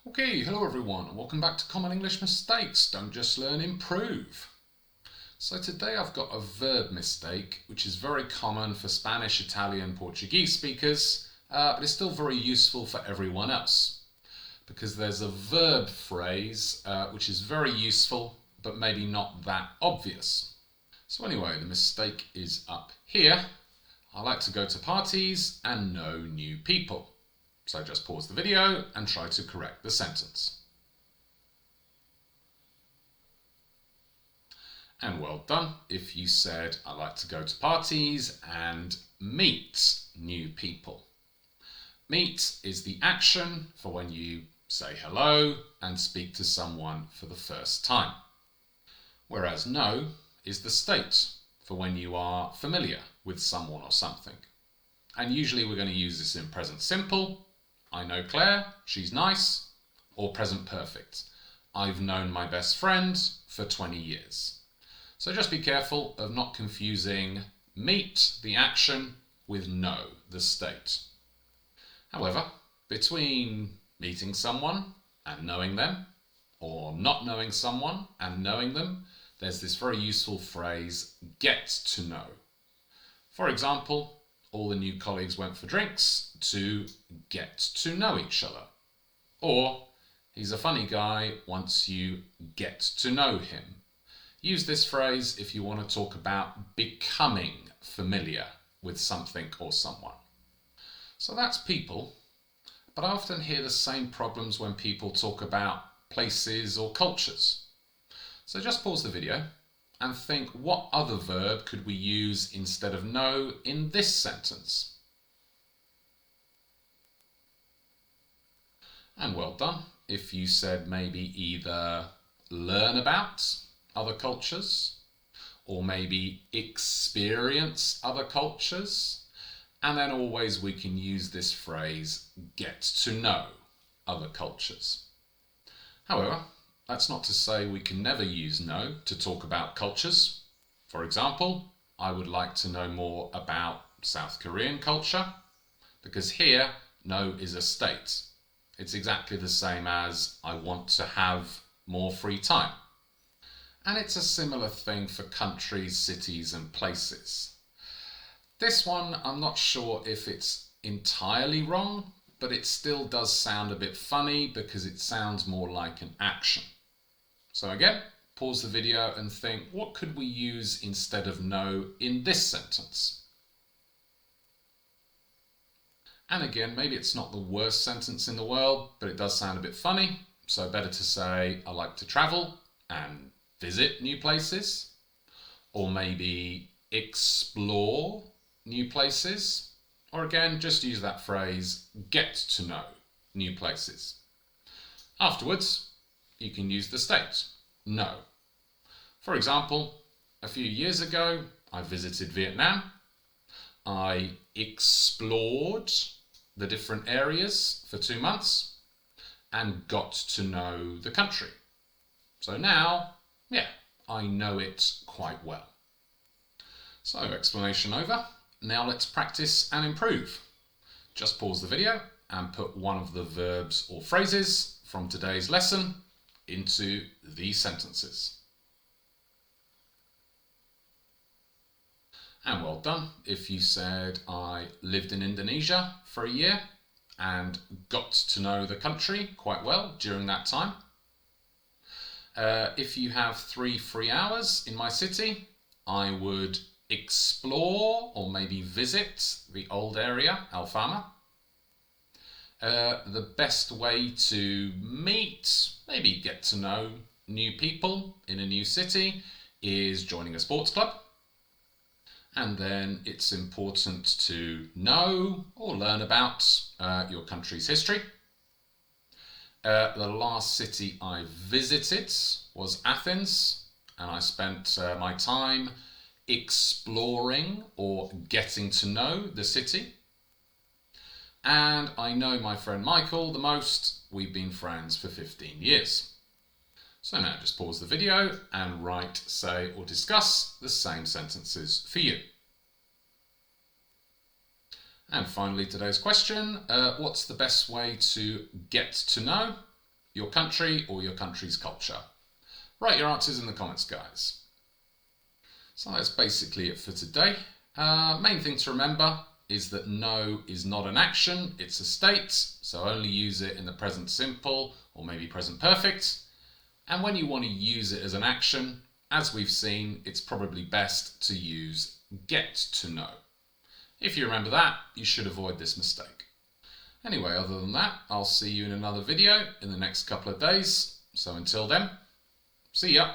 Okay, hello everyone, and welcome back to Common English Mistakes. Don't just learn, improve. So today I've got a verb mistake, which is very common for Spanish, Italian, Portuguese speakers, but it's still very useful for everyone else. Because there's a verb phrase which is very useful, but maybe not that obvious. So anyway, the mistake is up here. I like to go to parties and know new people. So just pause the video and try to correct the sentence. And well done if you said, I like to go to parties and meet new people. Meet is the action for when you say hello and speak to someone for the first time. Whereas know is the state for when you are familiar with someone or something. And usually we're going to use this in present simple. I know Claire, she's nice, or present perfect. I've known my best friend for 20 years. So just be careful of not confusing meet, the action, with know, the state. However, between meeting someone and knowing them, or not knowing someone and knowing them, there's this very useful phrase, get to know. For example, all the new colleagues went for drinks to get to know each other. Or, he's a funny guy once you get to know him. Use this phrase if you want to talk about becoming familiar with something or someone. So that's people, but I often hear the same problems when people talk about places or cultures. So just pause the video and think, what other verb could we use instead of know in this sentence? And well done if you said maybe either learn about other cultures or maybe experience other cultures. And then always we can use this phrase, get to know other cultures. However, that's not to say we can never use know to talk about cultures. For example, I would like to know more about South Korean culture, because here, know is a state. It's exactly the same as I want to have more free time. And it's a similar thing for countries, cities, and places. This one, I'm not sure if it's entirely wrong, but it still does sound a bit funny because it sounds more like an action. So again, pause the video and think, what could we use instead of know in this sentence? And again, maybe it's not the worst sentence in the world, but it does sound a bit funny. So better to say, I like to travel and visit new places, or maybe explore new places, or again, just use that phrase, get to know new places. Afterwards, you can use the state, know. For example, a few years ago, I visited Vietnam. I explored the different areas for 2 months and got to know the country. So now, I know it quite well. So, explanation over. Now let's practice and improve. Just pause the video and put one of the verbs or phrases from today's lesson into these sentences. And well done if you said, I lived in Indonesia for a year and got to know the country quite well during that time. If you have 3 free hours in my city, I would explore or maybe visit the old area, Alfama. The best way to meet, maybe get to know new people in a new city is joining a sports club. And then it's important to know or learn about your country's history. The last city I visited was Athens, and I spent my time exploring or getting to know the city. And I know my friend Michael the most. We've been friends for 15 years. So now just pause the video and write, say, or discuss the same sentences for you. And finally, today's question, what's the best way to get to know? your country or your country's culture? Write your answers in the comments, guys. So that's basically it for today. Main thing to remember is that know is not an action, it's a state, so only use it in the present simple or maybe present perfect. And when you want to use it as an action, as we've seen, it's probably best to use get to know. If you remember that, you should avoid this mistake. Anyway, other than that, I'll see you in another video in the next couple of days. So until then, see ya!